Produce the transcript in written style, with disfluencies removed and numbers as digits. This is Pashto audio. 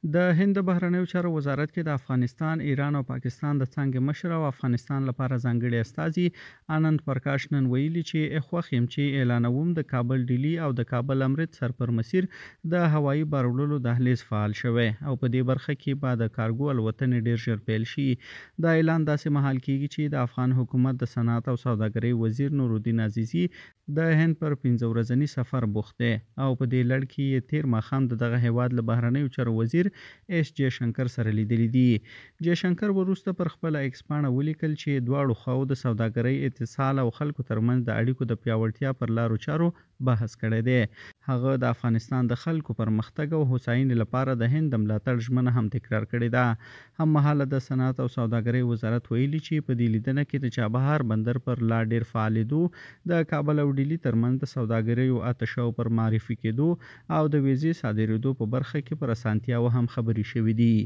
د هند د بهرنیو چارو وزارت کې د افغانستان، ایران او پاکستان د څنګه مشر او افغانستان لپاره ځانګړي استازي آنند پرکاش نن ویلي چې خوښ يم چې اعلانوم د کابل ډیلی او د کابل امرتسر پر مسیر د هوایي بارولو دهلیز فعال شوی او په دې برخه کې بعد کارګو الوتنې ډیر ژر پیل شي. دا اعلان داسې مهال کیږي چې د افغان حکومت د صنعت او سوداګرۍ وزیر نورالدین عزیزی د هند پر 15 ورځنی سفر بوخت دی او په دې لړ کې یې تیر ماښام دغه هیواد له بهرنیو چارو وزیر اس جے شنکر سره لیدلی دي. جے شنکر وروسته پر خپل ایکس پاڼه ولیکل چې دواړو خواو د سوداګرۍ اتصال او خلکو ترمنځ د اړیکو د پیاوړتیا پر لارو چارو بحث کړی دی. هغه د افغانستان د خلکو پرمختګ او هوساینې لپاره د هند ملاتړ ژمنه هم تکرار کړې ده. هم مهاله د صنعت او سوداګرۍ وزارت ویلي چې په دې لیدنه کې د چابهار بندر پر لا ډیر فعالیدو، د کابل او ډیلی ترمنځ د سوداګرۍ اتشو پر معرفي کېدو او د ویزې صادریدو په برخه کې پر اسانتیاو هم خبرې شوې دي.